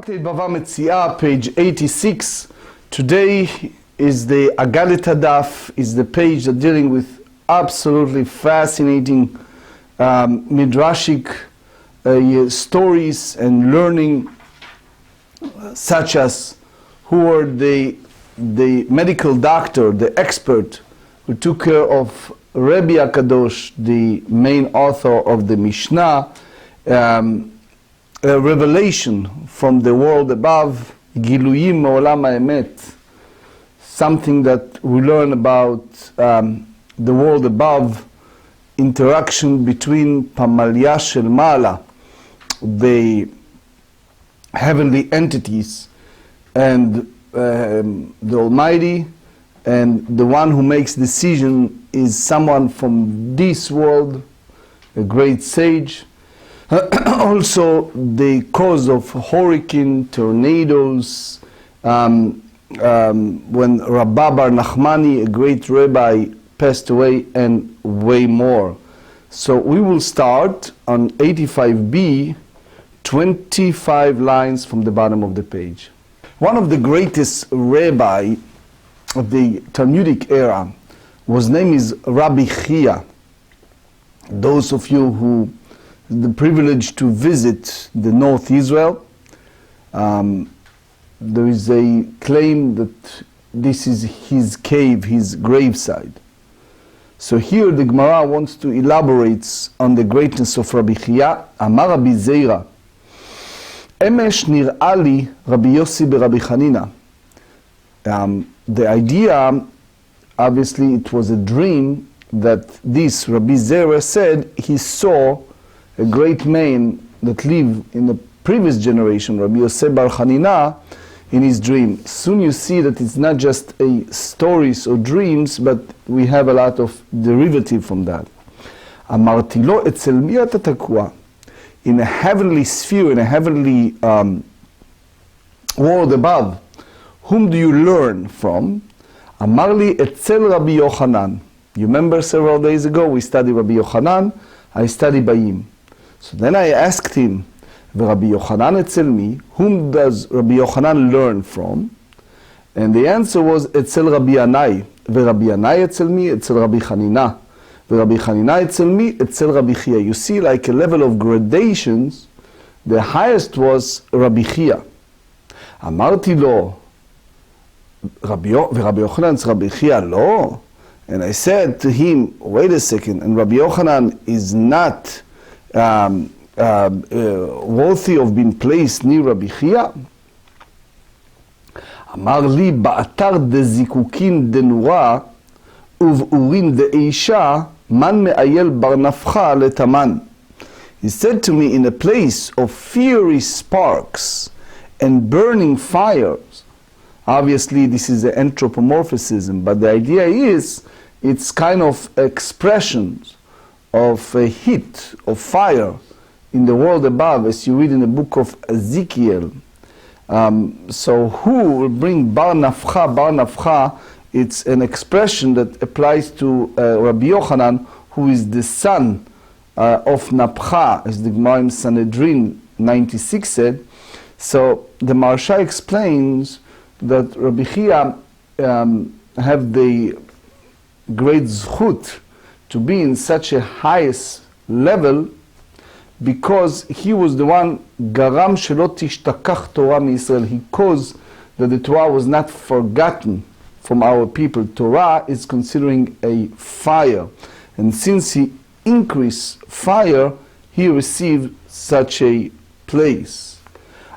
Tractate Bava Metzia, page 86. Today is the Agadita Daf, is the page that dealing with absolutely fascinating midrashic stories and learning, such as who were the medical doctor, the expert who took care of Rabbi Akadosh, the main author of the Mishnah, a revelation from the world above, Giluyim Me'olam HaEmet, something that we learn about the world above, interaction between Pamalya Shel Ma'ala, the heavenly entities, and the Almighty, and the one who makes decision is someone from this world, a great sage. Also the cause of hurricane, tornadoes, when Rabba Bar Nachmani, a great rabbi, passed away, and way more. So we will start on 85b, 25 lines from the bottom of the page. One of the greatest rabbi of the Talmudic era, his name is Rabbi Chia. Those of you who the privilege to visit the North Israel, there is a claim that this is his cave, his graveside. So here the Gemara wants to elaborate on the greatness of Rabbi Chia. Amar Rabbi Zeira, Emesh nir'a li Rabbi Yossi beRabbi Chanina. The idea, obviously it was a dream that this Rabbi Zeira said he saw a great man that lived in the previous generation, Rabbi Yosef Bar Chanina, in his dream. Soon you see that it's not just a stories or dreams, but we have a lot of derivative from that. Amarti lo etzel mi ata takua, in a heavenly sphere, in a heavenly world above, whom do you learn from? Amarli etzel Rabbi Yochanan. You remember several days ago we studied Rabbi Yochanan, I studied Bayim. So then I asked him, Rabbi Yochanan etzel mi, whom does Rabbi Yochanan learn from? And the answer was etzel Rabbi Yanai. Rabbi Yanai etzel mi, etzel Rabbi Chanina. Rabbi Chanina etzel mi, etzel Rabbi Chia. You see, like a level of gradations, the highest was Rabbi Chia. Amarti lo, Rabbi Yochanan etzel Rabbi Chia lo. And I said to him, wait a second, and Rabbi Yochanan is not worthy of being placed near Rabbi Chia? Amar li ba'atar de zikukin de nura uv'urin de eisha man me'ayel bar nafcha letaman. He said to me, in a place of fiery sparks and burning fires. Obviously this is an anthropomorphism, but the idea is it's kind of expressions of a heat, of fire in the world above, as you read in the book of Ezekiel. So who will bring bar nafcha? Bar nafcha, it's an expression that applies to Rabbi Yochanan, who is the son of Napcha, as the Gemara in Sanhedrin 96 said. So the Maharsha explains that Rabbi Chia have the great zchut to be in such a highest level, because he was the one garam shelo tishtakach Torah miYisrael. He caused that the Torah was not forgotten from our people. Torah is considering a fire, and since he increased fire, he received such a place.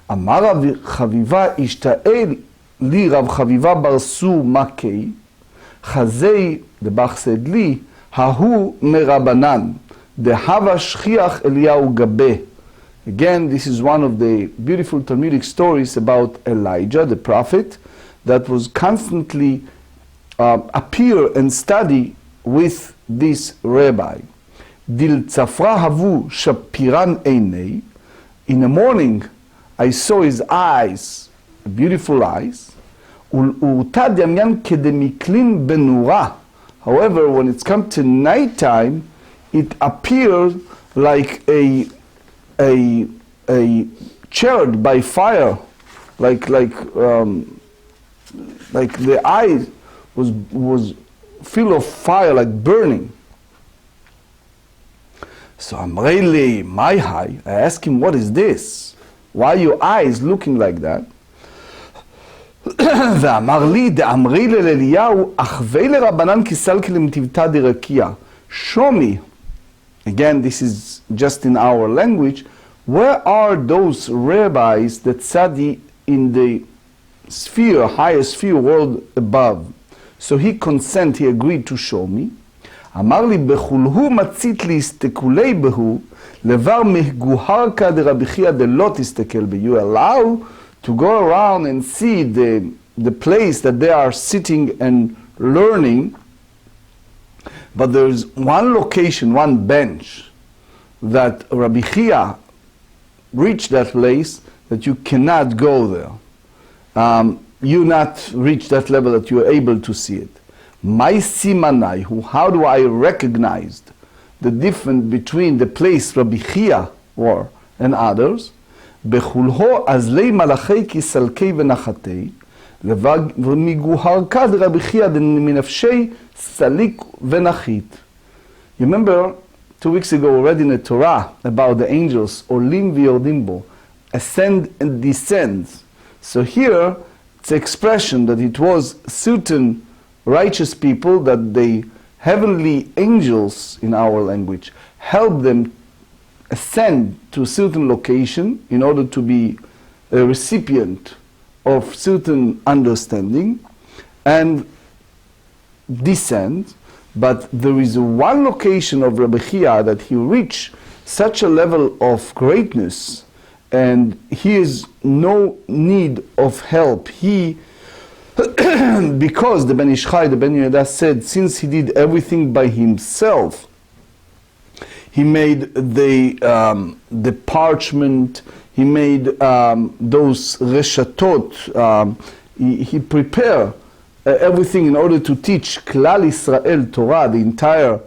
Amar Rav Chaviva ishta'el li Rav Chaviva bar Sur makei chazei. The Bach said li Hahu merabanan, the hava shchiach Eliyahu gabe. Again, this is one of the beautiful Talmudic stories about Elijah, the prophet, that was constantly appear and study with this rabbi. Dil tzafra havu shapiran einei. In the morning, I saw his eyes, beautiful eyes. Ul'urta damyan kedemiklin benura. However, when it's come to nighttime, it appears like a charred by fire like the eye was full of fire, like burning. So Amrei my high, I asked him, what is this? Why are your eyes looking like that? ואמר לי, דאמרי לאליהו, אחרי לרבנן כסלקי למטיבתא דרקיע. Show me, again this is just in our language, where are those rabbis that study in the sphere, higher sphere world above? So he agreed to show me. אמר לי, בכולהו מצית להסתכולי בהו, לבר מגוהרקא דרבי חייא דלא תסתכל ב. You allow to go around and see the place that they are sitting and learning, but there's one location, one bench, that Rabbi Chia reached that place that you cannot go there. You not reach that level that you are able to see it. My simanai, how do I recognize the difference between the place Rabbi Chia were and others? בחולהו אזלי מלאכי כסלקי ונחתי, ומגוהרקה דרבי חייא מנפשי סליק ונחית. You remember 2 weeks ago we read in the Torah about the angels, olim ויורדים בו, ascend and descend. So here it's expression that it was certain righteous people, that the heavenly angels in our language help them ascend to a certain location in order to be a recipient of certain understanding and descend. But there is one location of Rabbi Chia that he reached such a level of greatness and he has no need of help. He because the Ben Ish Chai, the Ben Yehuda said, since he did everything by himself, he made the parchment, he made those reshatot, he prepared everything in order to teach Klal Yisrael Torah, the entire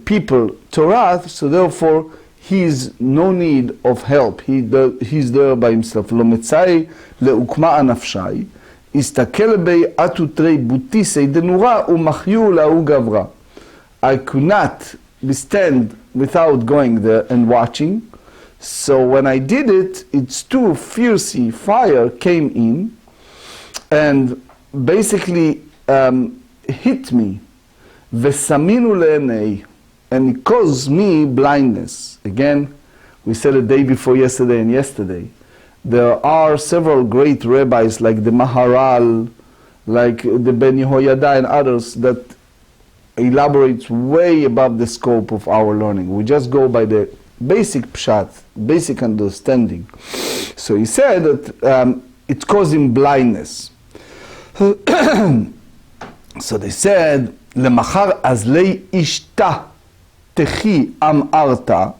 people Torah, so therefore he has no need of help. He's there by himself. Lo mציעא לעוקמה נפשי, הסתכל בי עטוטרי בוטיסי דנורה ומחיו להוא גברא. I could not stand without going there and watching. So when I did it, its too fiercey fire came in and basically hit me. וסמינו לעיני, and it caused me blindness. Again, we said the day before yesterday and yesterday. There are several great rabbis like the Maharal, like the Ben Yehoyada and others that elaborates way above the scope of our learning. We just go by the basic pshat, basic understanding. So he said that it caused him blindness. So they said, "Lemachar azlei ishta techi am arta."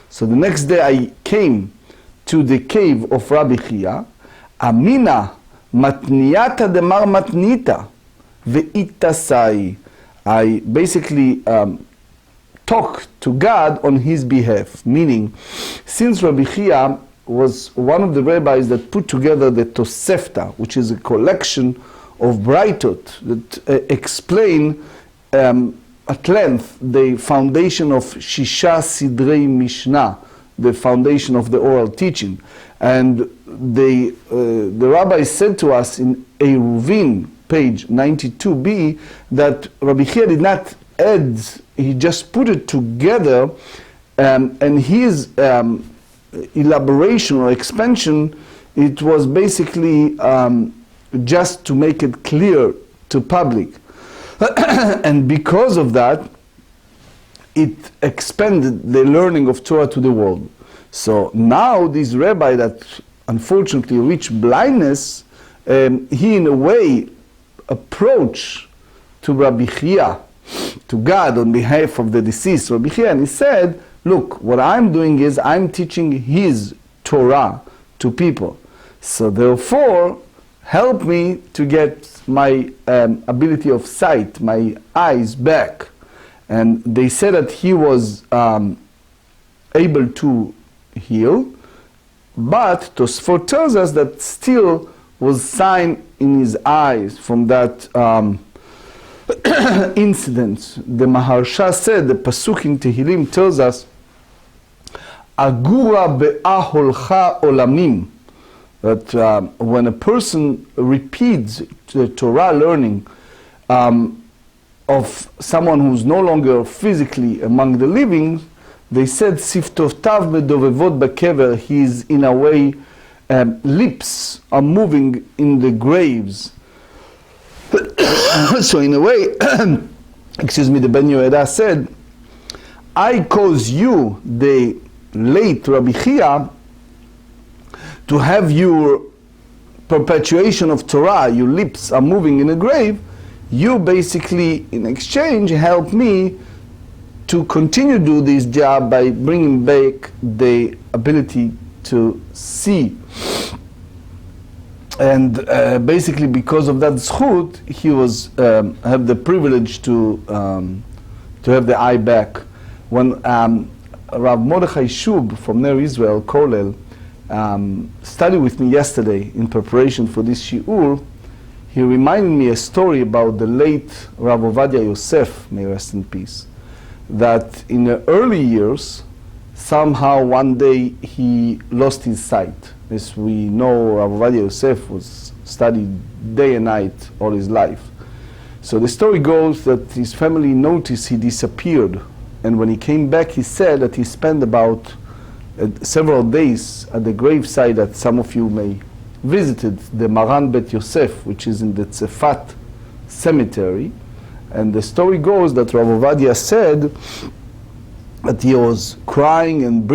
So the next day I came to the cave of Rabbi Chia. Amina matniyata demar matnita ve'itasai. I basically talked to God on his behalf, meaning since Rabbi Chia was one of the rabbis that put together the Tosefta, which is a collection of braitot that explain at length the foundation of Shisha Sidrei Mishnah, the foundation of the oral teaching. And the rabbi said to us in Eruvin, page 92b, that Rabbi Chia did not add, he just put it together, and his elaboration or expansion, it was basically just to make it clear to public. And because of that, it expanded the learning of Torah to the world. So now this rabbi that unfortunately reached blindness, he in a way approached to Rabbi Chia, to God on behalf of the deceased Rabbi Chia, and he said, look, what I'm doing is I'm teaching his Torah to people. So therefore, help me to get my ability of sight, my eyes back. And they said that he was able to heal, But Tosfot tells us that still was sign in his eyes from that incident. The Maharsha said, the Pasuk in Tehillim tells us, Agura be'aholcha olamim, that when a person repeats the Torah learning of someone who's no longer physically among the living, they said, Siftovtav medovevot bakever, his, in a way, lips are moving in the graves. So in a way, excuse me, the Ben Yehuda said, I cause you, the late Rabbi Chia, to have your perpetuation of Torah, your lips are moving in a grave. You basically, in exchange, help me to continue to do this job by bringing back the ability to see. And basically, because of that zchut, he was have the privilege to have the eye back. When Rav Mordechai Shub from Ner Israel, Kolel, studied with me yesterday in preparation for this shiur, he reminded me a story about the late Rav Ovadia Yosef, may rest in peace, that in the early years, somehow one day he lost his sight. As we know, Rav Ovadia Yosef was studied day and night all his life. So the story goes that his family noticed he disappeared, and when he came back, he said that he spent about several days at the graveside that some of you may visited, the Maran Bet Yosef, which is in the Tzefat cemetery. And the story goes that Rav Ovadia said that he was crying and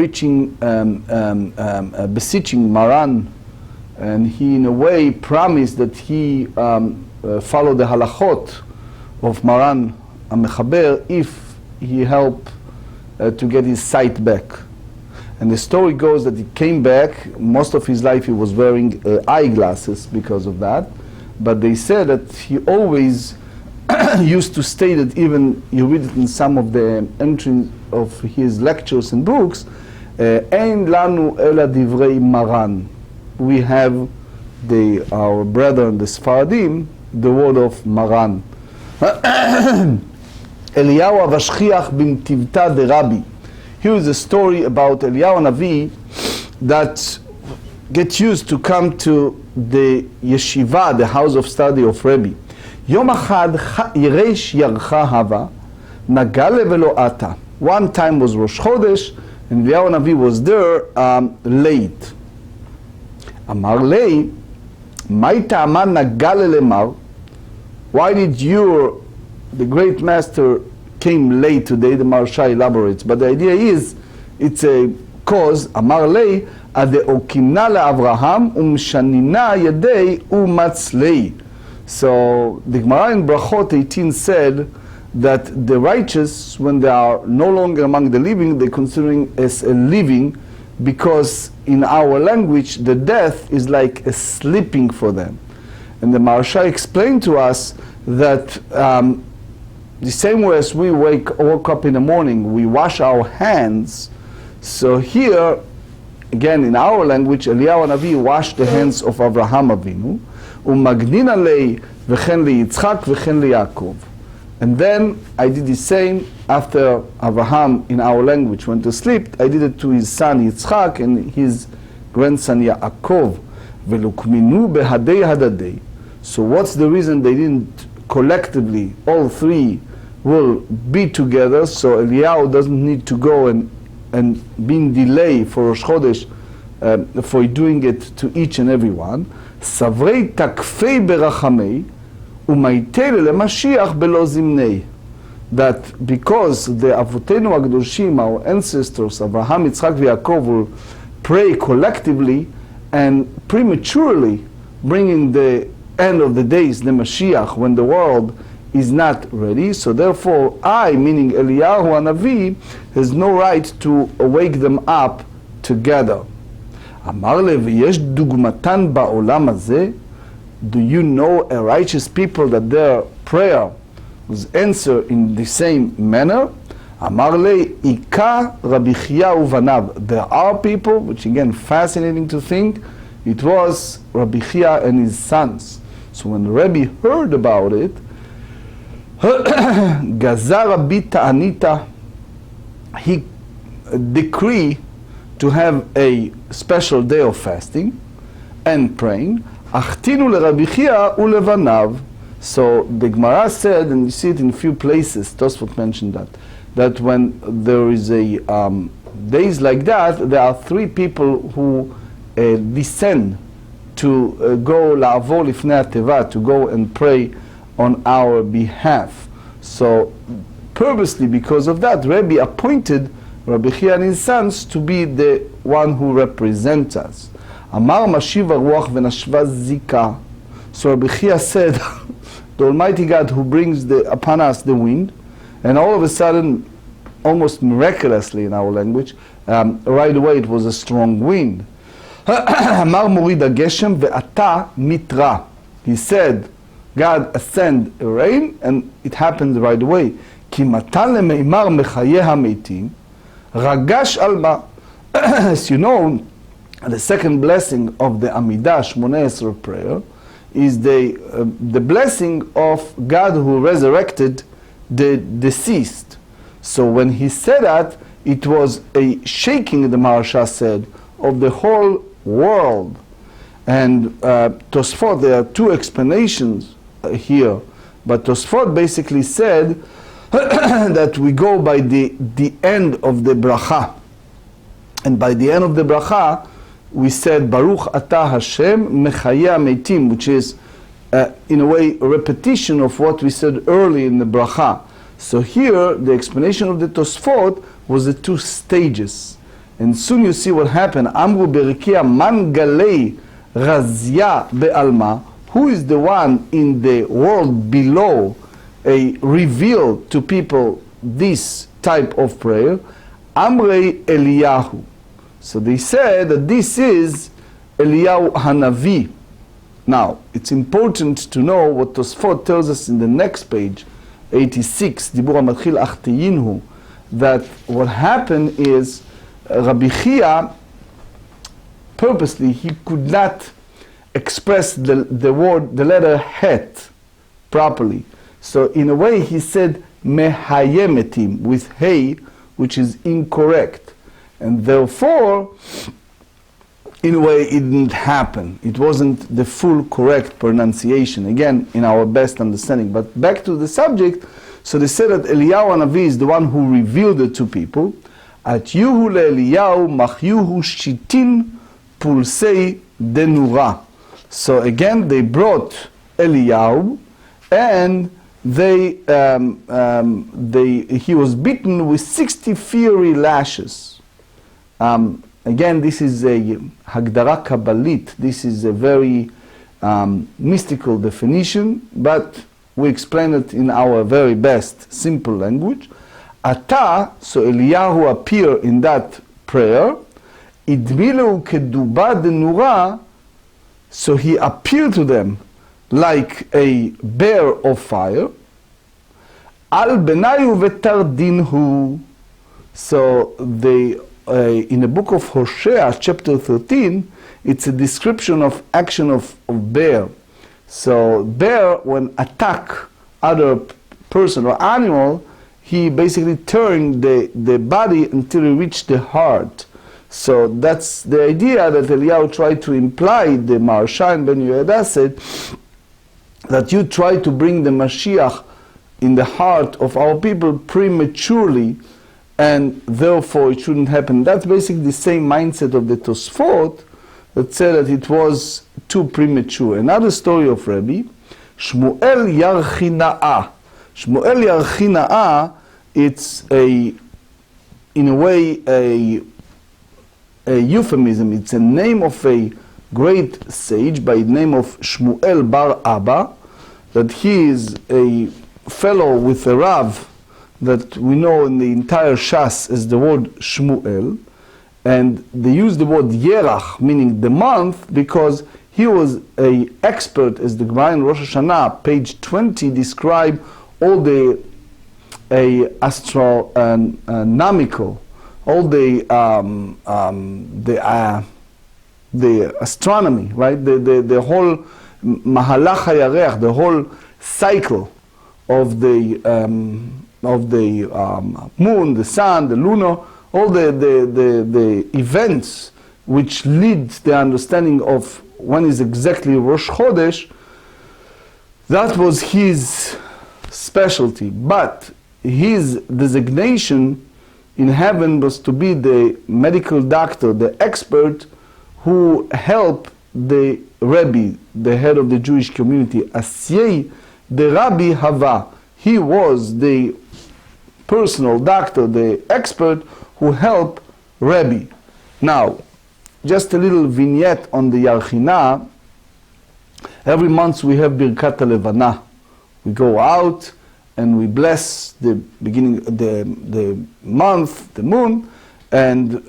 beseeching Maran, and he in a way promised that he follow the halachot of Maran HaMechaber if he helped to get his sight back. And the story goes that he came back. Most of his life he was wearing eyeglasses because of that, but they said that he always used to state that, even you read it in some of the entries of his lectures and books, Ein lanu ela divrei Maran. We have our brethren, the Sfaradim, the word of Maran. Eliyahu avashchiach bin tivta de Rabbi. Here is a story about Eliyahu Navi that gets used to come to the yeshiva, the house of study of Rabbi. Yom achad yiresh yarcha hava, nagale velo ata. One time was Rosh Chodesh, and Eliyahu Navi was there late. Amar lei, mai ta'ama nagale lemar. Why did the great master, came late today? The Maharsha elaborates, but the idea is, it's a cause. Amar lei, ade okimna leAvraham umshanina yedei umatzlei. So the Gemara in Brachot 18 said that the righteous, when they are no longer among the living, they're considering as a living, because in our language the death is like a sleeping for them. And the Maharsha explained to us that the same way as we woke up in the morning, we wash our hands. So here, again in our language, Eliyahu Navi washed the hands of Avraham Avinu, umagnin alei v'chen liYitzchak v'chen liYaakov. And then I did the same after Avraham, in our language, went to sleep. I did it to his son Yitzchak and his grandson Yaakov. Velukminu behadei hadadei. So what's the reason they didn't collectively, all three, will be together, so Eliyahu doesn't need to go and be in delay for Rosh Chodesh, for doing it to each and every one. Savrei takfei berachamei umaitele lemashiach belo zimnei. That because the Avotenu Agdoshim, our ancestors, Avraham, Yitzchak, Yaakov, will pray collectively and prematurely, bringing the end of the days, the Mashiach, when the world is not ready. So therefore, I, meaning Eliyahu Hanavi, has no right to wake them up together. Amar le v'yesh dugmatan ba'olam hazeh. Do you know a righteous people that their prayer was answered in the same manner? אמר לי, איכה רבי חייא ובניו. There are people, which again fascinating to think, it was Rabbi Chiya and his sons. So when Rabbi heard about it, גזר רבי תעניתא, he decreed to have a special day of fasting and praying. אחתינו לרבי חייא ולבניו. So the Gemarrah said, and you see it in a few places, Tosfot mentioned that when there is a days like that, there are three people who descend to go לעבור לפני התיבה, to go and pray on our behalf. So purposely because of that, Rabbi appointed Rabbi Chiya and his sons to be the one who represents us. אמר משיב הרוח ונשבה זיקה. So Rabbi Chiya said, the Almighty God who brings upon us the wind, and all of a sudden, almost miraculously in our language, right away it was a strong wind. אמר מוריד הגשם ואתה מתרא. He said, God ascend a rain, and it happened right away. כי מתן למימר מחיי המתים, רגש על מה. As you know, the second blessing of the Amidah, Shmoneh Esrei prayer, is the blessing of God who resurrected the deceased. So when he said that, it was a shaking, the Maharsha said, of the whole world. And Tosfot, there are two explanations here, but Tosfot basically said that we go by the end of the bracha. And by the end of the bracha, we said, Baruch Atah Hashem Mechayeh Meitim, which is, in a way, a repetition of what we said early in the bracha. So here, the explanation of the Tosfot was the two stages. And soon you see what happened. Amru Berikia Man Galei Razia Be'alma. Who is the one in the world below revealed to people this type of prayer? Amrei Eliyahu. So they said that this is Eliyahu Hanavi. Now, it's important to know what Tosfot tells us in the next page, 86, Dibur HaMatchil Achtiyinhu, that what happened is Rabbi Chiya, purposely, he could not express the letter het properly. So in a way he said mehayemetim with hey, which is incorrect. And therefore, in a way, it didn't happen. It wasn't the full correct pronunciation, again, in our best understanding. But back to the subject, so they said that Eliyahu Hanavi is the one who revealed it to people. At yuhu le'Eliyahu machyuhu shitin pulsei denura. So again, they brought Eliyahu, and he was beaten with 60 fiery lashes. Again, this is a Hagdara Kabbalit. This is a very mystical definition, but we explain it in our very best simple language. Ata, so Eliyahu appeared in that prayer. Idmilu keduba denura, so he appeared to them like a bear of fire. Al benayu vetardinhu. So in the book of Hosea, chapter 13, it's a description of action of bear. So bear, when attack other person or animal, he basically turned the body until he reached the heart. So that's the idea that Eliyahu tried to imply. The Maharsha and Ben Yehuda said that you try to bring the Mashiach in the heart of our people prematurely, and therefore it shouldn't happen. That's basically the same mindset of the Tosfot that said that it was too premature. Another story of Rabbi, Shmuel Yarchina'ah. Shmuel Yarchina'ah, it's in a way a euphemism. It's a name of a great sage by the name of Shmuel Bar Abba, that he is a fellow with a Rav that we know in the entire Shas as the word Shmuel, and they use the word Yerach, meaning the month, because he was an expert, as the Gemara in Rosh Hashanah, page 20, describe all the astronomical, all the astronomy, right? The whole mahalach hayarech, the whole cycle of the moon, the sun, the lunar, all the events which lead the understanding of when is exactly Rosh Chodesh. That was his specialty, but his designation in heaven was to be the medical doctor, the expert who helped the Rebbe, the head of the Jewish community, Asyei, the Rabbi Hava. He was the personal doctor, the expert who helped Rebbe. Now, just a little vignette on the Yarchina. Every month we have Birkat HaLevana. We go out and we bless the beginning, the month, the moon, and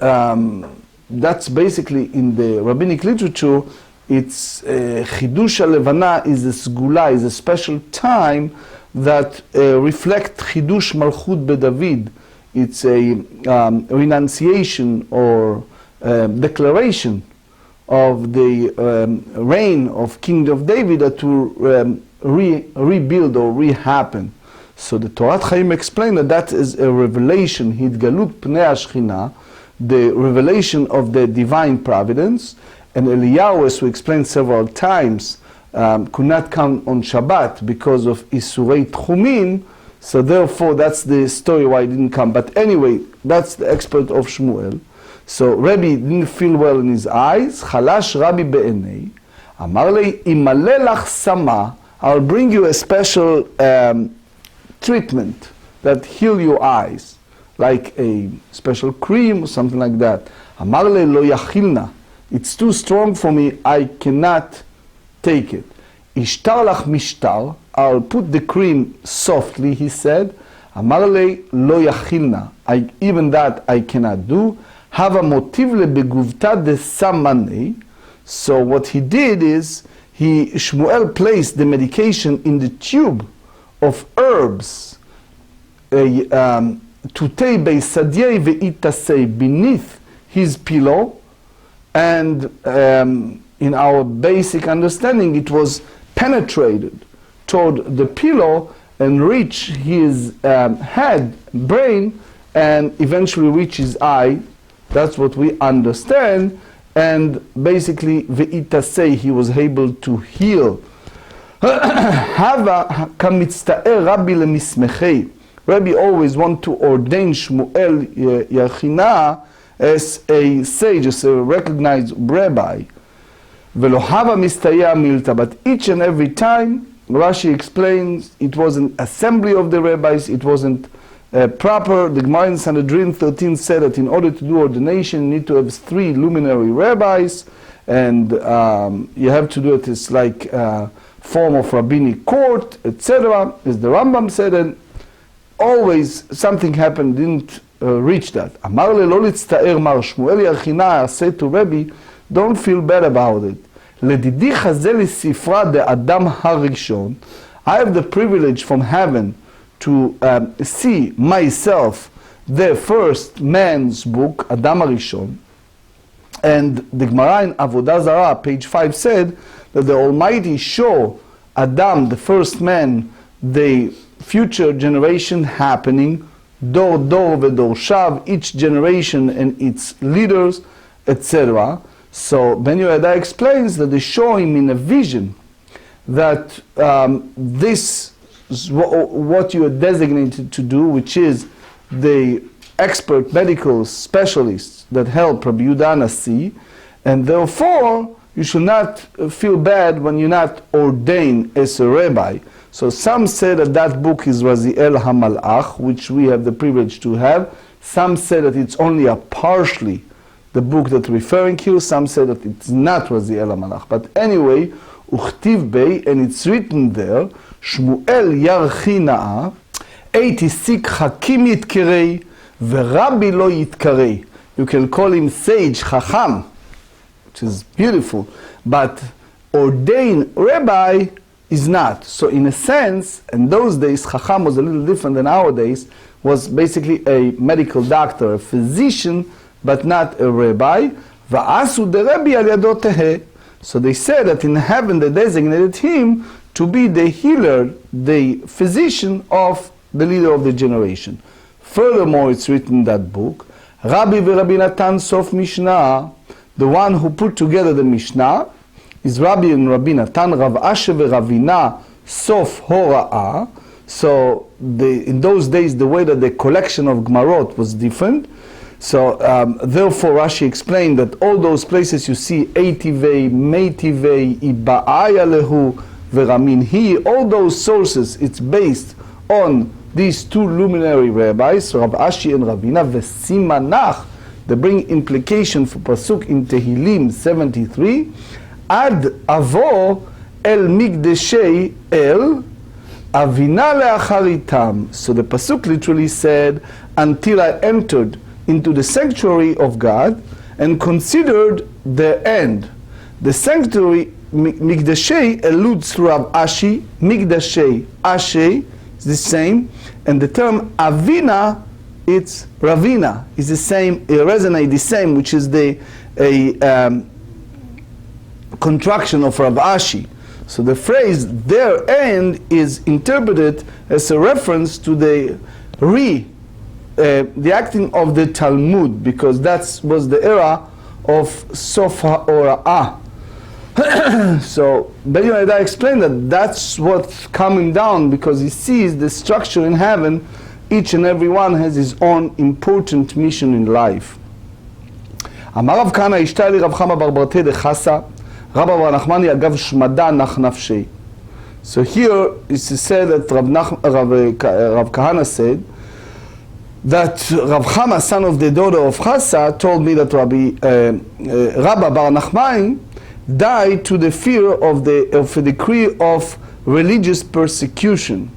that's basically in the rabbinic literature. It's Chidush HaLevana is a sgula, is a special time that reflect Chidush Malchut BeDavid. It's a renunciation or declaration of the reign of King of David that will rebuild or rehappen. So the Torah Chaim explained that is a revelation, Hidgalut Pnei HaShechina, the revelation of the divine providence. And Eliyahu, as we explained several times, could not come on Shabbat because of Isurei Tchumin, so therefore that's the story why he didn't come. But anyway, that's the expert of Shmuel. So Rabbi didn't feel well in his eyes. Chalash Rabbi be'enei. Amar lei, imale lach sama, I'll bring you a special treatment that heal your eyes, like a special cream or something like that. Amar lei lo yachilna. It's too strong for me, I cannot take it. Ishtar lach mishtar, I'll put the cream softly, he said. Amar lei lo yachilna. Even that I cannot do. Hava motiv le beguvta de samane. So what he did is, Shmuel placed the medication in the tube of herbs, tutei beisadyei ve'itasei, beneath his pillow, and in our basic understanding, it was penetrated toward the pillow and reached his head, brain, and eventually reach his eye. That's what we understand. And basically, ve'itasei, he was able to heal. Hava kamitzta'er Rabbi lemismechei. Rabbi always want to ordain Shmuel Yarchina as a sage, as a recognized rabbi. Velo hava mistaya milta. But each and every time, Rashi explains, it was an assembly of the rabbis, it wasn't proper. The Gemarrah in Sanhedrin 13 said that in order to do ordination, you need to have 3 luminary rabbis, and you have to do it as like a form of rabbinic court, etc. As the Rambam said, and always something happened, didn't reach that. Amar le lo litzta'er mar Shmuel Yarchina said to Rabbi, don't feel bad about it. Ledidi chazeh lisifra de Adam harishon. I have the privilege from heaven to see myself, the first man's book, Adam Arishon. And the Gemarrah in Avodah Zarah, page 5, said that the Almighty show Adam, the first man, the future generation happening, Dor Dor Vedor Shav, each generation and its leaders, etc. So Ben Yehoyada explains that they show him in a vision that this what you are designated to do, which is the expert medical specialists that help Rabbi Yehuda Nasi, and therefore you should not feel bad when you're not ordained as a rabbi. So some say that that book is Raziel HaMalach, which we have the privilege to have. Some say that it's only a partially the book that we're referring to. Some say that it's not Raziel HaMalach. But anyway, Uchtiv Bey, and it's written there, Shmuel Yarchina, 86 Hakim Yitkerei, V'Rabbi Lo Yitkerei. You can call him sage, Chacham, which is beautiful, but ordained rabbi, is not. So in a sense, in those days, Chacham was a little different than nowadays, was basically a medical doctor, a physician, but not a rabbi. Va'asu de Rabbi al yado teheh. So they said that in heaven they designated him to be the healer, the physician of the leader of the generation. Furthermore, it's written in that book, Rabbi veRabbi Natan Sof Mishnah, the one who put together the Mishnah, is Rabbi and Rabbi Natan, Rav Asher veRavina Sof Hora'ah. So in those days, the way that the collection of Gemarot was different. So therefore, Rashi explained that all those places you see, Eitivei, Meitivei, Iba'aya Lehu, Veramin He, all those sources, it's based on these two luminary rabbis, Rav Ashi and Ravina, Vesimanach, they bring implication for Pasuk in Tehillim 73, Ad Avo El Migdeshei El Avina Leacharitam. So the Pasuk literally said, until I entered into the sanctuary of God and considered the end. The sanctuary, Migdashei, alludes to Rav Ashi, Migdashei, Ashe, is the same, and the term Avina, it's Ravina, is the same, it resonates the same, which is the contraction of Rav Ashi. So the phrase, their end, is interpreted as a reference to the acting of the Talmud, because that was the era of Sof HaOra'ah. So Ben Yehuda explained that that's what's coming down, because he sees the structure in heaven. Each and every one has his own important mission in life. אמר רב כהנא אשתה לי רב חמא בר ברתיה דחסה רבא בר נחמני אגב שמדה נח נפשי. So here is said that Rav Kahana said that Rav Chama, son of the daughter of Chasa, told me that Rabbi Bar Nachmani died to the fear of a decree of religious persecution.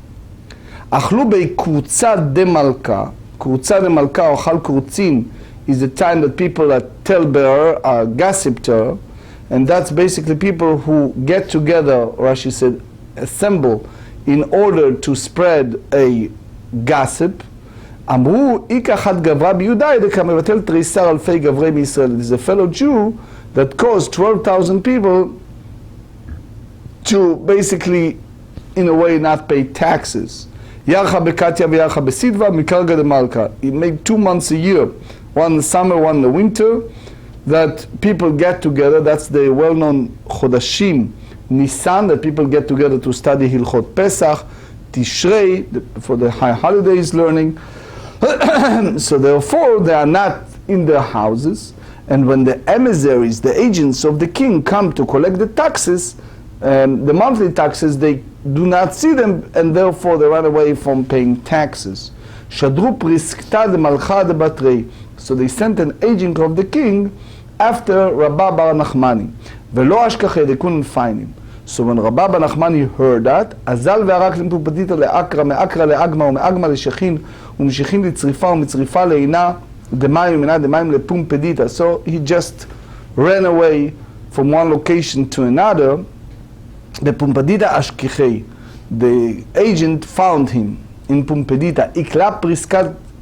אכלו בקרוצה דמלכה, קרוצה דמלכה או אכל קרוצין is the time that people are talebearer, are gossipter, and that's basically people who get together, Rashi said, assemble in order to spread a gossip. אמרו, איכא אחת גברה ביהודה ידי כמבטל תריסר אלפי גברי מישראל. It is a fellow Jew that caused 12,000 people to basically, in a way, not pay taxes. ירחה בקטיה וירחה בסידבה מקרגה דמלכה. It made 2 months a year, one in the summer, one in the winter, that people get together. That's the well-known Chodashim Nisan, that people get together to study Hilchot Pesach, Tishrei, for the high holidays learning. So therefore, they are not in their houses, and when the emissaries, the agents of the king, come to collect the taxes, the monthly taxes, they do not see them, and therefore they run away from paying taxes. Shadru priskta de malcha de batrei. So they sent an agent of the king after Rabba bar Nachmani. Velo ashkache, they couldn't find him. So when Rabba bar Nachmani heard that, azal ve'arak limpupatita le'akra, me'akra le'agma, u'me'agma le'shechin, u'meshechin li'tzrifa, u'metzrifa le'ina, demayim le'ina, demayim le'pumpedita. So he just ran away from one location to another. The Pumpedita Ashkichei, the agent found him in Pumpedita. Ikla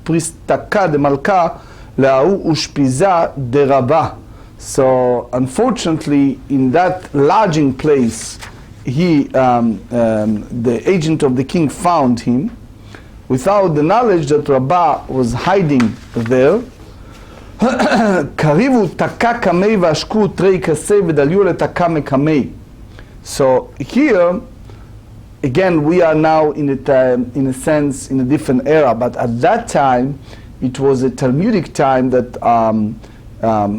pristaka de malka le'ahu ushpiza de rabba. So unfortunately, in that lodging place, the agent of the king found him without the knowledge that Rabbah was hiding there. Karivu taka kamei v'ashku trei kasei v'dalyu letaka mekamei. So here, again, we are now in a sense in a different era, but at that time, it was a Talmudic time that,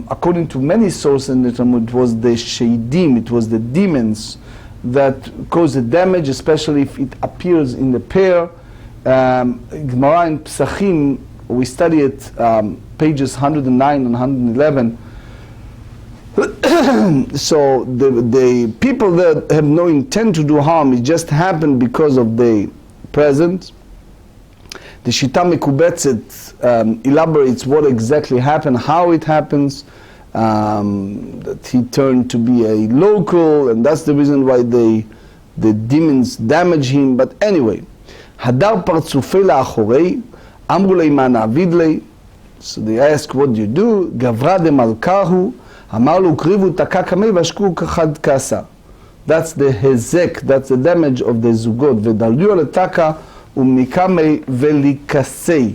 according to many sources in the Talmud, it was the sheidim, it was the demons that cause the damage, especially if it appears in the pair. Gemarrah in Psachim, we study it, pages 109 and 111. So the people that have no intent to do harm, it just happened because of the present. The Shita Mekubetzet elaborates what exactly happened, how it happens, that he turned to be a local, and that's the reason why they the demons damage him, but anyway. הדר פרצופי לאחורי, אמרו לי מה נעביד לי, so they ask what do you do, גברא דמלכהו, אמר לו קריבו תקע קמי והשקו כחד כעשה. That's the hezek, that's the damage of the זוגות, ודליו לתקע ומקמי וליקסי.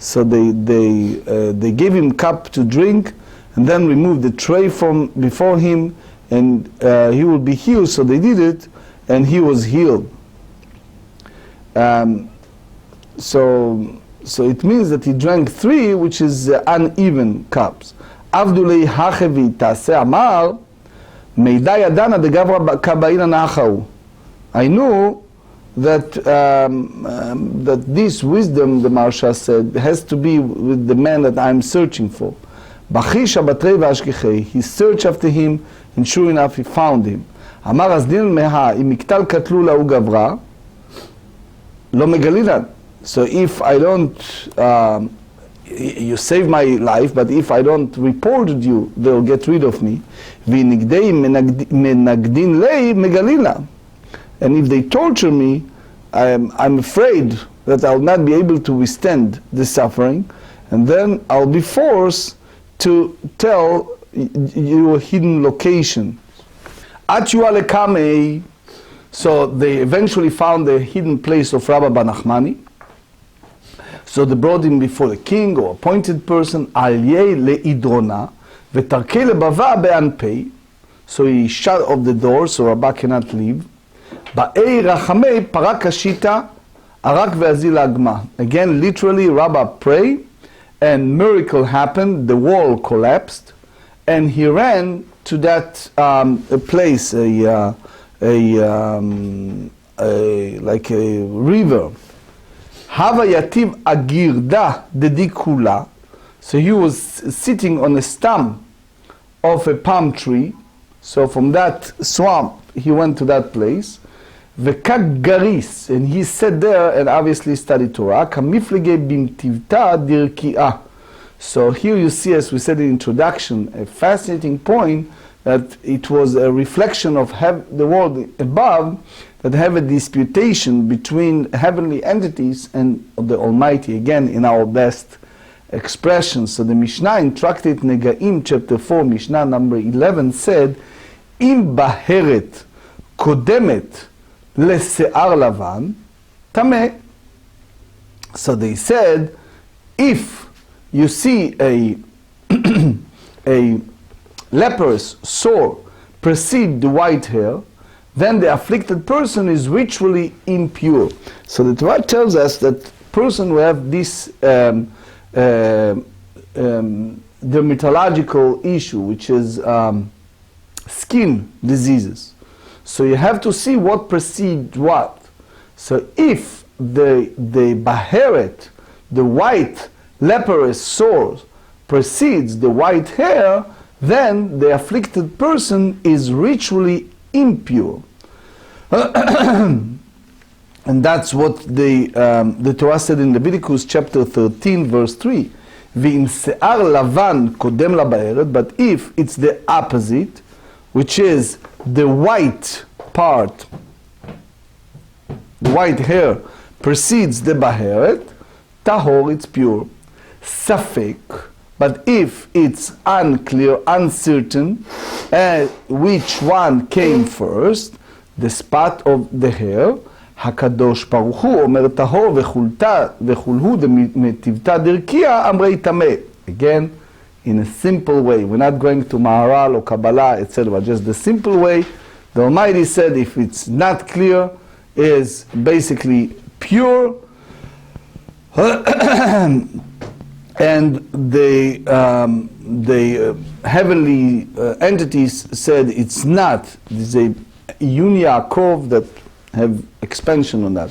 So they gave him cup to drink, and then removed the tray from before him, and he will be healed. So they did it, and he was healed. So it means that he drank 3, which is uneven cups. Avdulei hachevi tase amar meida yadana de Gemarrah Rabbi Weisblum. I knew that that this wisdom, the Marsha said, has to be with the man that I'm searching for. He searched after him, and sure enough, he found him. אמר אז דין מהה, אם מקטל קטלו להוא גברא, לא מגלינן. So if I don't, you save my life, but if I don't report you, they'll get rid of me. ונגדי מנגדין לי מגלינה. And if they torture me, I'm afraid that I'll not be able to withstand the suffering, and then I'll be forced to tell you a hidden location. So they eventually found the hidden place of Rabbi Nachmani. So they brought him before the king or appointed person. So he shut off the door so Rabbi cannot leave. Again, literally, Rabbi prayed, and miracle happened. The wall collapsed, and he ran to that place, like a river. So he was sitting on a stump of a palm tree. So from that swamp, he went to that place. Garis, and he sat there and obviously studied Torah. So here you see, as we said in the introduction, a fascinating point that it was a reflection of the world above that have a disputation between heavenly entities and the Almighty, again in our best expression. So the Mishnah in Tractate Negaim, chapter 4, Mishnah number 11 said, Im baheret kodemet lese'ar lavan tameh. So they said, if you see a leprous sore precede the white hair, then the afflicted person is ritually impure. So the Torah tells us that person who have this dermatological issue, which is skin diseases. So you have to see what precedes what. So if the baheret, the white leprous sore precedes the white hair, then the afflicted person is ritually impure. And that's what the Torah said in Leviticus chapter 13 verse 3. V'im se'ar lavan kodem laba'eret, but if it's the opposite, which is the white part, the white hair precedes the baheret, tahor, it's pure. Safek, but if it's unclear, uncertain, which one came first, the spot of the hair, Hakadosh Baruch Hu omer tahor v'chulhu de'metivta dirkiya amrei tameh. Again, in a simple way. We're not going to Maharal or Kabbalah, etc. Just the simple way. The Almighty said if it's not clear, is basically pure. And the heavenly entities said it's not. There's a Yun Yaakov that have expansion on that.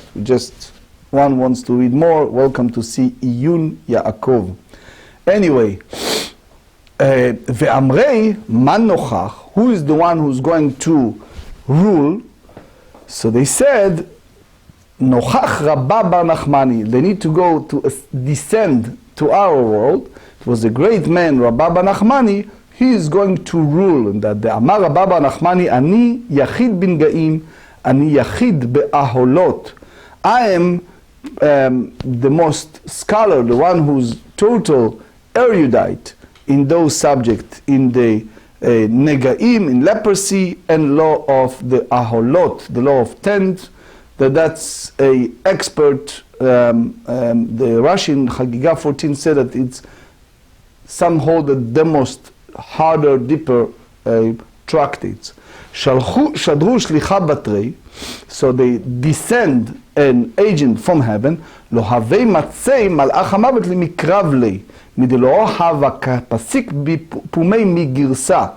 One wants to read more, welcome to see Yun Yaakov. Anyway, Ve'amrei man nochach, who is the one who's going to rule? So they said, Nochach Rabba Bar Nachmani. They need to go to descend to our world. It was a great man, Rabba Bar Nachmani. He is going to rule, and that the Amar Rabba Bar Nachmani ani yachid bin gaim אני יחיד באהולות. I am the most scholar, the one who's total erudite in those subjects, in the negaim, in leprosy, and law of the aholot, the law of tent, that's a expert. The Russian Chagiga 14 said that it's some hold the most harder, deeper tractates. Shadru shlicha batrei, so they descend an agent from heaven. Lo havei matzei malach hamavet limikrav lei, midelo hava kapasik bipumei migirsa.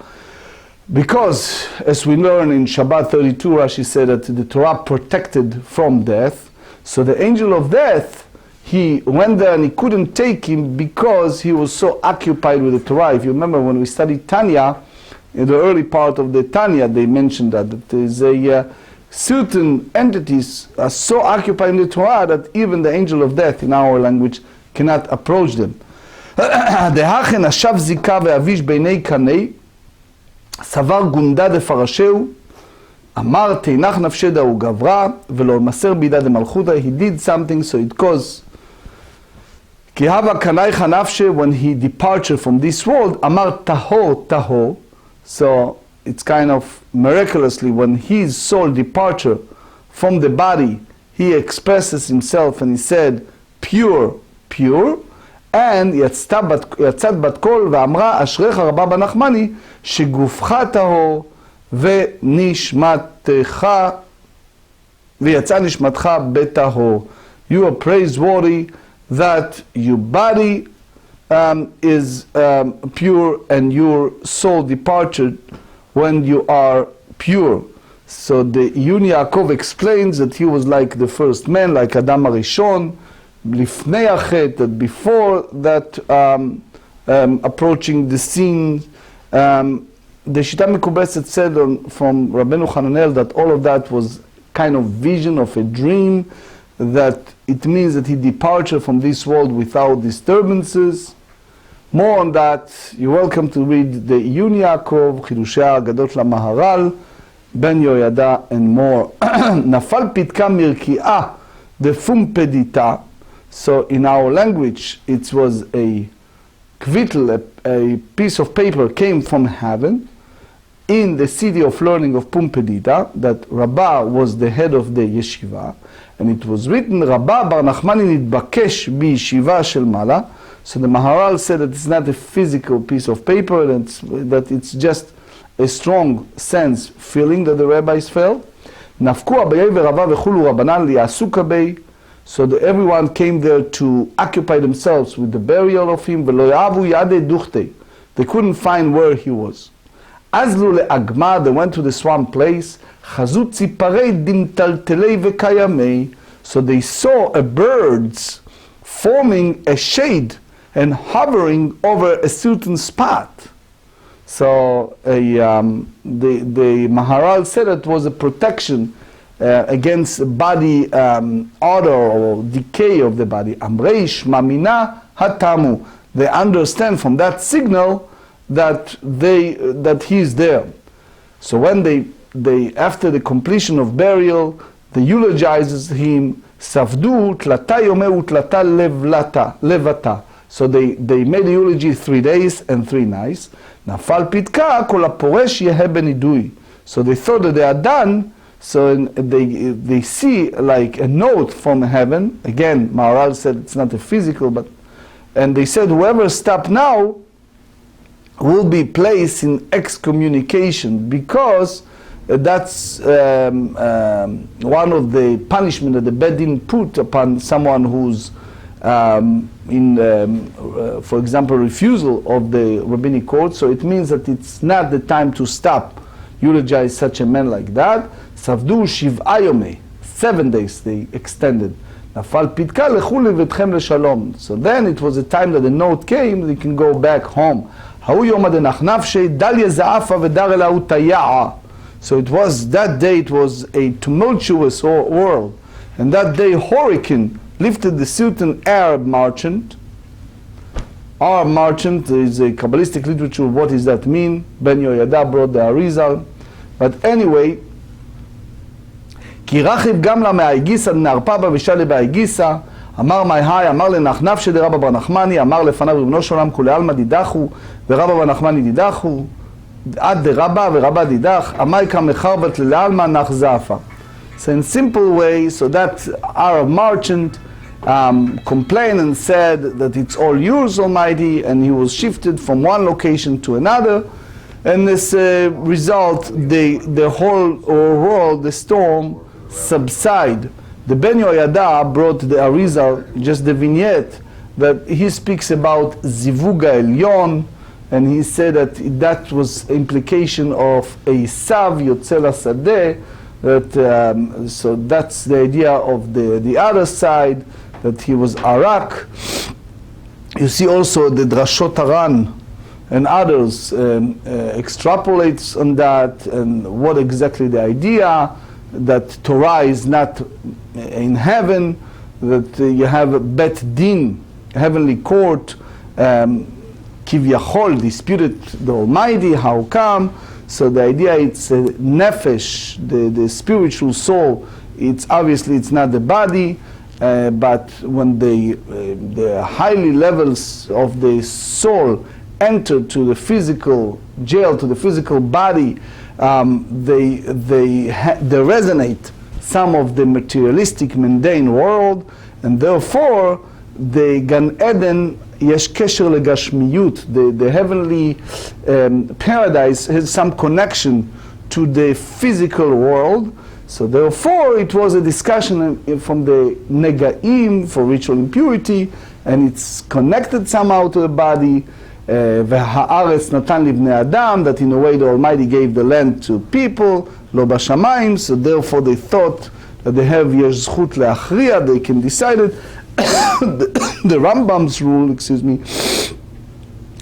Because, as we learn in Shabbat 32, Rashi said that the Torah protected from death. So the angel of death, he went there and he couldn't take him because he was so occupied with the Torah. If you remember when we studied Tanya, in the early part of the Tanya, they mentioned that there is a certain entities are so occupied in the Torah that even the angel of death in our language cannot approach them. דהכן השב זיקה ואביש בעיני קני, סבר גונדה דפרשהו, אמר תנח נפשי דהו גברה, ולא מסר בידה דמלכותה. He did something so it caused. כי הווה קנייך נפשי, when he departed from this world, אמר טהור טהור. So it's kind of miraculously when his soul departure from the body, he expresses himself and he said pure, pure. And יצאת בת קול ואמרה אשריך רבה בנחמני שגופך טהור ונשמתך ויצא נשמתך בטהור. You are praiseworthy that your body is pure and your soul departed when you are pure. So the Yoni Yaakov explains that he was like the first man, like Adam Arishon, לפני החטא, that before that approaching the scene. The Shita Mekubeset said from Rabbeinu Hananel that all of that was kind of vision of a dream, that it means that he departed from this world without disturbances. More on that, you're welcome to read the Yoni Yaakov, Chidushei Agadot LaMaharal, Ben Yoyada, and more. Nafal pitka mirki'ah defum pedita. So in our language, it was a kvittel, a piece of paper came from heaven in the city of learning of Pumpedita, that Rabbah was the head of the yeshiva, and it was written, Rabbah bar Nachmani nitbakesh biyeshiva shel mala. So the Maharal said that it's not a physical piece of paper, that it's just a strong sense feeling that the rabbis felt. Nafku abayei ve'Rava v'chulu Rabbanan li'asu kabei. So everyone came there to occupy themselves with the burial of him. V'lo yavu yadei duchtei. They couldn't find where he was. Azlu le'agma, they went to the swamp place. Chazut tziparei dimtaltelei v'kayamei. So they saw a birds forming a shade and hovering over a certain spot. So the Maharal said it was a protection against body odor or decay of the body. Amreish mamina hatamu. They understand from that signal that he is there. So when they after the completion of burial, they eulogizes him. Savdu tlata yomeu tlata levata. So they made the eulogy 3 days and 3 nights. Nafal pitka kol haporesh yehe benidui. So they thought that they are done. So they see like a note from heaven. Again, Maharal said it's not a physical, and they said whoever stops now will be placed in excommunication, because that's one of the punishment that the Bedin put upon someone who's for example, refusal of the rabbinic court. So it means that it's not the time to stop eulogize such a man like that. Savdu shiv'a yomei, 7 days they extended. Nafal pitka lechu levetchem leshalom. So then it was a time that the note came, they can go back home. Ha'u yom adenach nafshei dalye za'afa v'dar elahu taya'a. So it was, that day it was a tumultuous world. And that day hurricane lifted the certain Arab merchant. Our merchant is a Kabbalistic literature. What does that mean? Ben Yoyada brought the Arizal. But anyway, כי רכיב גם לה מהאיגיסא דנארפבא ושאלי באיגיסא, אמר מהי, אמר לנחנף שדרבא בר נחמני, אמר לפניו ריבונו של עולם כולי עלמא דידחו, ורבא בר נחמני דידחו, עד דרבא ורבא דידח, אמי קם לחרבת ללעלמא נח זעפא. So in simple way, so that Arab merchant complained and said that it's all yours, Almighty, and he was shifted from one location to another, and as a result, the whole world, the storm, subsided. The Ben Yoyada brought the Arizal, just the vignette, that he speaks about Zivuga Elyon, and he said that that was implication of a Sav Yotzela Sadeh, that so that's the idea of the other side, that he was Arak. You see also the Drashot Aran and others extrapolates on that, and what exactly the idea that Torah is not in heaven, that you have a Bet Din, heavenly court, Kivyachol, disputed the Almighty, how come? So the idea it's nefesh, the spiritual soul, it's obviously it's not the body, but when the highly levels of the soul enter to the physical jail, to the physical body, they resonate some of the materialistic, mundane world, and therefore the Gan Eden yesh kesher legashmiyut, the heavenly paradise has some connection to the physical world. So therefore it was a discussion from the negaim for ritual impurity, and it's connected somehow to the body. והארץ נתן לבני אדם, that in a way the Almighty gave the land to people, לא בשמיים, so therefore they thought that they have יש זכות להכריע, they can decide it. The Rambam's rule, excuse me,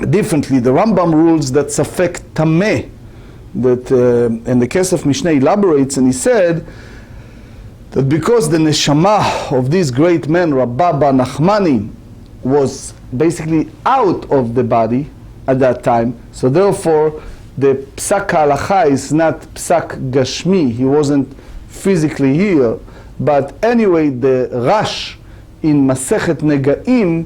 differently. The Rambam rules that safek tameh, that in the case of Mishnah elaborates, and he said that because the neshama of this great man, Rabba Nachmani, was basically out of the body at that time, so therefore the psak halacha is not psak gashmi, he wasn't physically here, but anyway the Rash in Masechet Negaim,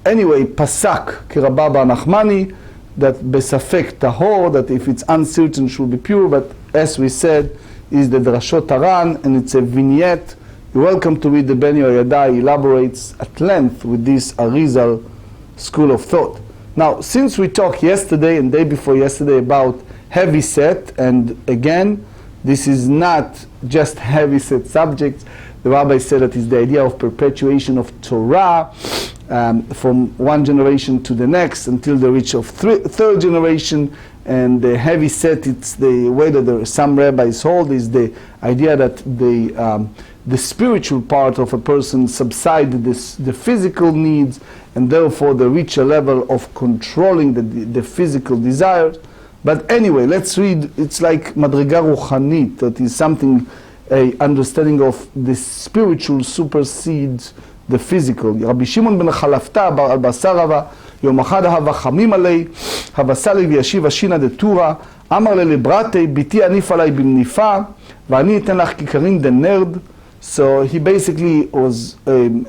anyway, Pasak, Kirabba Bar Nachmani, that Besafek Tahor, that if it's uncertain should be pure, but as we said, is the Drashot Aran, and it's a vignette. You're welcome to read the Ben Yoyada, he elaborates at length with this Arizal school of thought. Now, since we talked yesterday and day before yesterday about heavy set, and again, this is not just heavy set subjects. The rabbi said that is the idea of perpetuation of Torah from one generation to the next until the reach of third generation. And the heavy set, it's the way that some rabbis hold, is the idea that the spiritual part of a person subsided the physical needs, and therefore they reach a level of controlling the physical desires. But anyway, let's read. It's like Madriga Ruchanit, that is something, a understanding of the spiritual supersedes the physical. Rabbi Shimon ben Chalafta bar al Basarava, יום אחד הווה חמים עלי, הבסה לי וישיב השינה דתורה, אמר לי לברתי, ביתי עניף עלי במניפה, ואני אתן לך כיכרין דנרד. So he basically was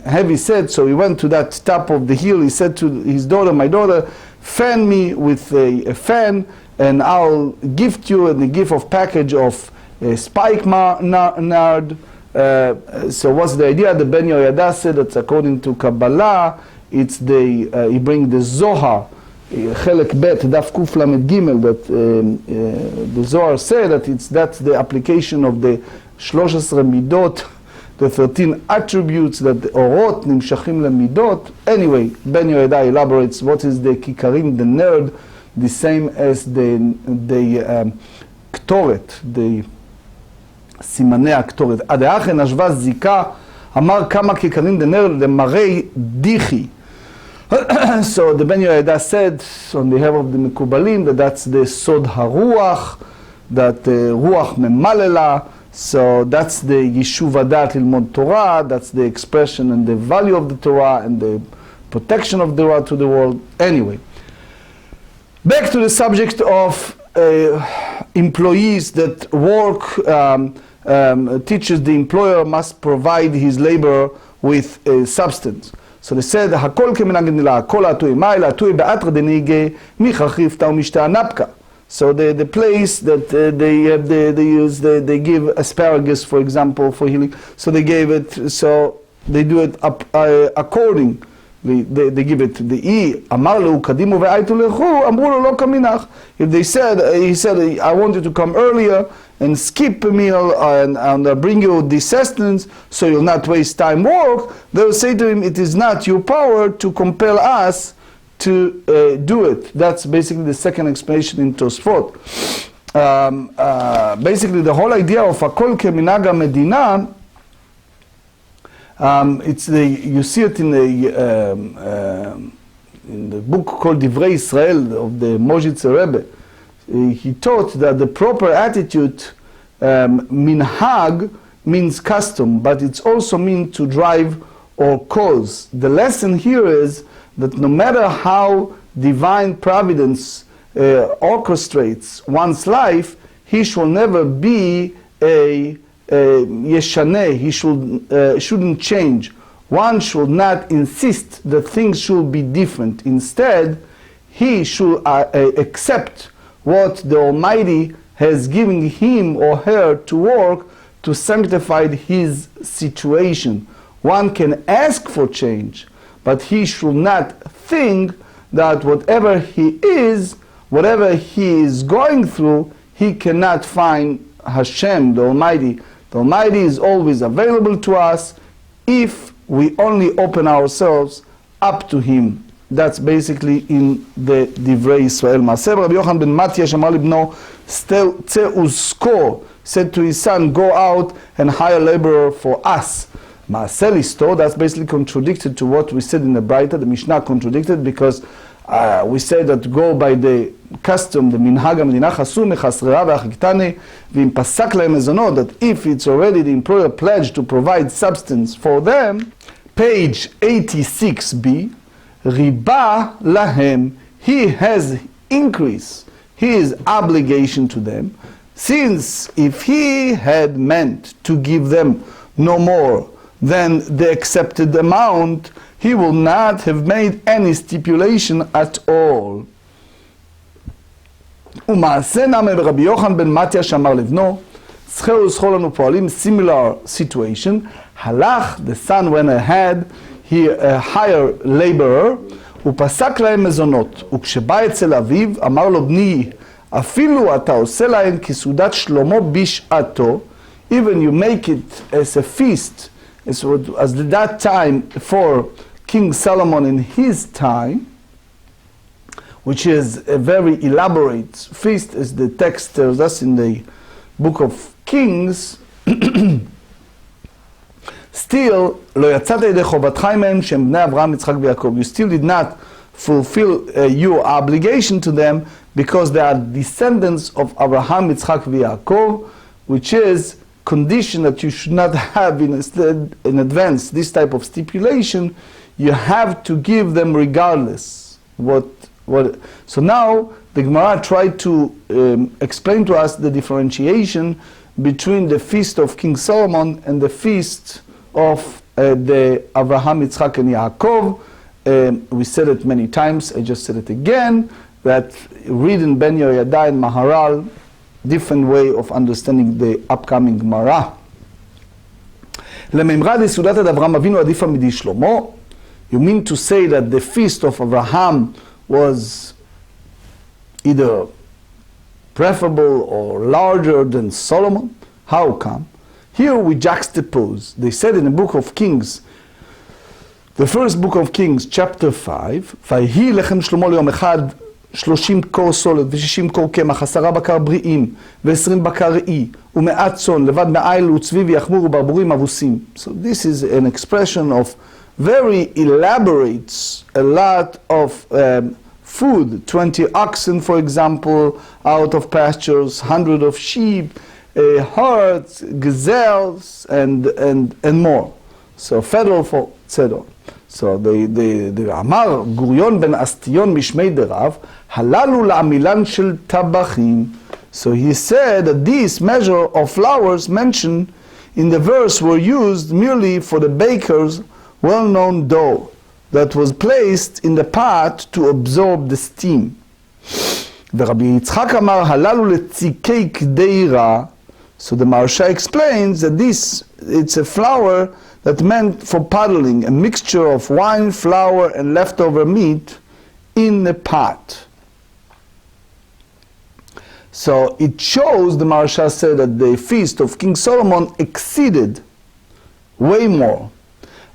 heavy set, so he went to that top of the hill, he said to his daughter, my daughter, fan me with a fan, and I'll gift you a gift of package of spike nard. So what's the idea? The Ben Yoyada said that according to Kabbalah, it's he bring the Zohar, Chelek Bet, Daf Kuf Lamed Gimel, that the Zohar said that that's the application of the 13 midot, the 13 attributes that the orot nimshachim lemidot. Anyway, Ben Yoyada elaborates what is the kikarim, the nerd, the same as the ktoret, the סימני הקטורת. עד האחן השווה זיקה, אמר כמה כיכרים דנר למראי דיחי. So the Ben Yoyada said on behalf of the מקובלים that that's the סוד הרוח, that רוח ממללה, so that's the יישוב הדעת ללמוד תורה, that's the expression and the value of the Torah and the protection of the Torah to the world. Anyway, back to the subject of employees that work teaches the employer must provide his labor with substance. So they said, הכל כמנהג נלה, הכל העטוי מאי, לעטוי באתרא דנהיגה, מיכה חיפתא ומשתא נפקא. So the place that they give asparagus, for example, for healing, so they gave it, so they do it according. They give it to the E. אמר לו, קדימו והייתו לכו, אמרו לו לא כמנהג. If he said, I want you to come earlier and skip a meal and bring you the sustenance so you'll not waste time work, they'll say to him, it is not your power to compel us to do it. That's basically the second explanation in Tosfot. Basically the whole idea of הכל כמנהג המדינה, you see it in the book called Divrei Israel of the Moshe Rebbe. He taught that the proper attitude, minhag, means custom, but it's also mean to drive or cause. The lesson here is that no matter how divine providence orchestrates one's life, he shall never be a yeshaneh, he shouldn't change. One should not insist that things should be different. Instead, he should accept what the Almighty has given him or her to work to sanctify his situation. One can ask for change, but he should not think that whatever he is going through, he cannot find Hashem, the Almighty. The Almighty is always available to us if we only open ourselves up to Him. That's basically in the Divrei Israel. Maseh Rabbi Yochanan ben Mattia Shamar libno Tzeh uzko, said to his son, go out and hire a laborer for us. Maseh listo, that's basically contradicted to what we said in the Braita. The Mishnah contradicted because we say that go by the custom, the minhag המדינה חסו מחסררה והחקתני, ואם פסק להם מזונות, that if it's already the employer pledged to provide substance for them, page 86b, ריבה להם, he has increased his obligation to them, since if he had meant to give them no more than the accepted amount, he will not have made any stipulation at all. ומעשה נמי ברבי יוחנן בן מתיה שאמר לבנו, זכר וזכור לנו פועלים, similar situation, הלך, the son went ahead, he hired laborer, ופסק להם מזונות, וכשבא אצל אביו, אמר לו בני, אפילו אתה עושה להם כסעודת שלמה בשעתו, even you make it as a feast, as that time for King Solomon in his time, which is a very elaborate feast, as the text tells us in the book of Kings, still, לא יצאת ידי חובתך עמהם שהם בני אברהם, יצחק ויעקב. You still did not fulfill your obligation to them because they are descendants of Abraham, Yitzchak, Yaakov, which is condition that you should not have in advance this type of stipulation. You have to give them regardless. So now the Gemara tried to explain to us the differentiation between the feast of King Solomon and the feast of the Abraham, Yitzchak, and Yaakov. We said it many times. I just said it again. That read in Ben Yehoyada and Maharal, different way of understanding the upcoming Gemarrah. לממרה דסעודת עד אברהם אבינו עדיפה מדי שלמה. You mean to say that the feast of Abraham was either preferable or larger than Solomon? How come? Here we juxtapose. They said in the book of Kings, the first book of Kings, chapter 5, ויהי לחם שלמה ליום אחד 30 קור סולת ו60 קור קמח, 10 בקר בריאים ו20 בקר ראי ומעט צאן, לבד מעיל וצבי ויחמור וברבורים אבוסים. So this is an expression of very elaborate, a lot of food, 20 oxen, for example, out of pastures, 100 of sheep, herds, gazelles, and more. So federal for tzedor. So the אמר גוריון בן אסטיון משמי דרב, הללו לעמילן של טבחים. So he said that this measure of flours mentioned in the verse were used merely for the baker's well-known dough that was placed in the pot to absorb the steam. ורבי יצחק אמר, הללו לציקי קדירה. So the Maharsha explains that it's a flour that meant for puddling, a mixture of wine, flour, and leftover meat in the pot. So it shows, the Maharsha said, that the feast of King Solomon exceeded way more.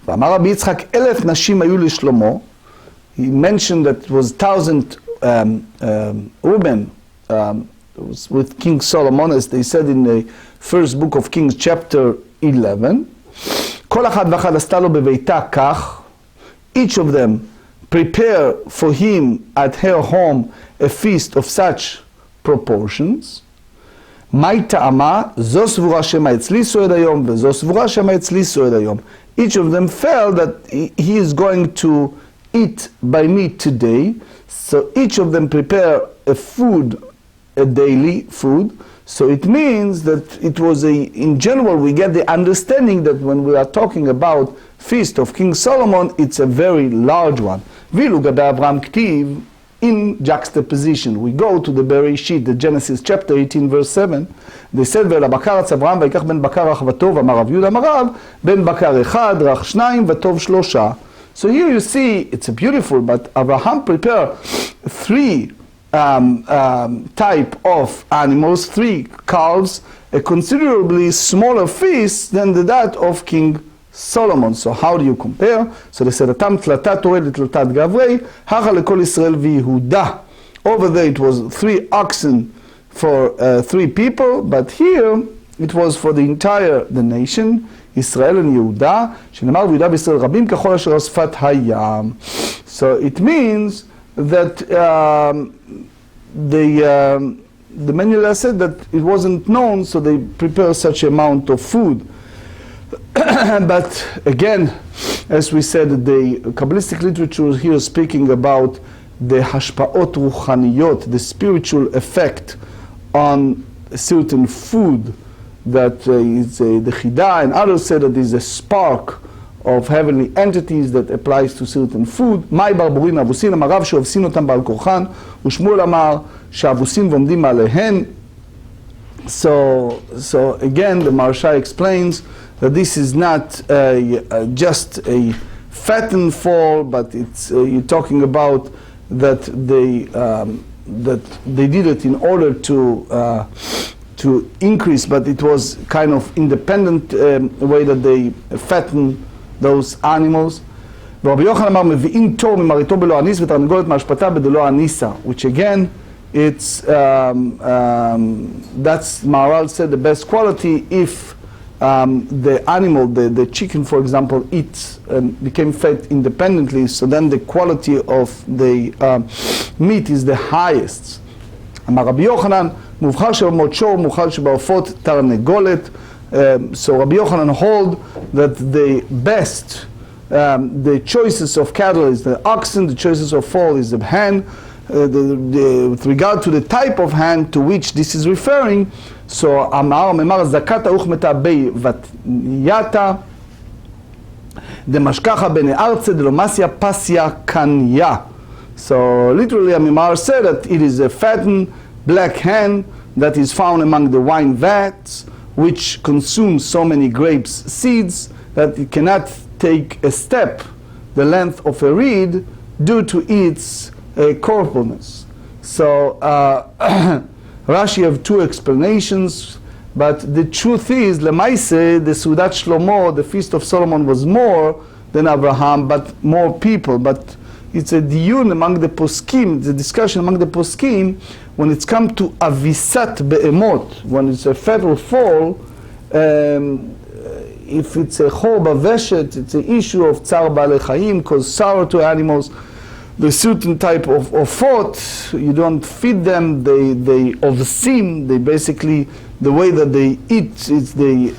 ואמר רבי יצחק, 1,000 נשים היו לשלמה. He mentioned that it was 1,000 women with King Solomon, as they said in the first book of Kings, chapter 11. כל אחת ואחת עשתה לו בביתה כך. Each of them prepare for him at her home a feast of such proportions. מהי טעמה? זו סבורה שמא אצלי סועד היום, וזו סבורה שמא אצלי סועד היום. Each of them felt that he is going to eat by me today. So each of them prepare a daily food. So it means that it was in general, we get the understanding that when we are talking about feast of King Solomon, it's a very large one. ואילו גבי אברהם כתיב, in juxtaposition, we go to the Bereshit, the Genesis chapter 18 verse 7, they said, ואל הבקר רץ אברהם ויקח בן בקר רך וטוב, אמר רב יהודה אמר רב, בן בקר אחד, רך שניים וטוב שלושה. So here you see, it's beautiful, but Abraham prepared 3 type of animals, 3 calves, a considerably smaller feast than that of King Solomon. So how do you compare? So they said, "Atam tlatat Torah tlatat gavrei, hacha lekol Israel v'Yehuda." Over there it was 3 oxen for 3 people, but here it was for the entire nation, Israel and Yehuda. שנאמר ויהודה וישראל רבים ככל אשר על שפת הים. So it means that the Menulla said that it wasn't known, so they prepare such amount of food. But again, as we said, the Kabbalistic literature here is speaking about the hashpa'ot ruchaniyot, the spiritual effect on a certain food that is the chida, and others say that is a spark of heavenly entities that applies to certain food. מאי ברבורין אבוסין, אמר רב שאובסין אותם בעל כורחן, ושמואל אמר שאבוסין ועומדים עליהן. So again, the Maharsha explains that this is not just a fattened fall, but it's you're talking about that they did it in order to increase, but it was kind of independent way that they fatten those animals. ורבי יוחנן אמר מביאים תור ממריתו בלא אניס ותרנגולת מהשפתה בדלא אניסה, which again it's that's Maharal said the best quality if the animal, the chicken for example, eats and became fat independently, so then the quality of the meat is the highest. אמר רבי יוחנן מובחר שבמות שור מובחר שבעופות תרנגולת. So Rabbi Yochanan hold that the best, the choices of cattle is the oxen, the choices of foal is the hen. With regard to the type of hen to which this is referring, so Amar Memar Zakata Uchmeta Bei Vatyata the Mashkacha Bene Arce de Lomasia Pasya Kanya. So literally Amimar said that it is a fattened black hen that is found among the wine vats, which consumes so many grapes seeds that it cannot take a step the length of a reed due to its corpulence. So Rashi have 2 explanations, but the truth is, Lemaise, the Sudat Shlomo, the feast of Solomon was more than Abraham, but more people. But it's a diyun among the poskim, the discussion among the poskim, when it's come to avisat be'emot, when it's a federal fall, if it's a chor baveshet, it's an issue of tsar ba'alei chayim, cause sour to animals. There's certain type of fot, you don't feed them, they overseem, they basically, the way that they eat, it's they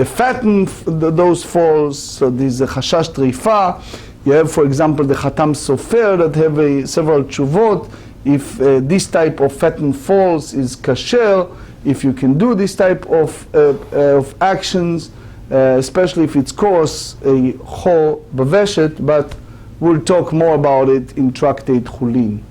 fatten those falls, so there's a chashash trifa. You have, for example, the Khatam Sofer that have several tshuvot. if this type of fattened falls is kasher, if you can do this type of actions, especially if it's coarse, a chor baveshet, but we'll talk more about it in Tractate Chulin.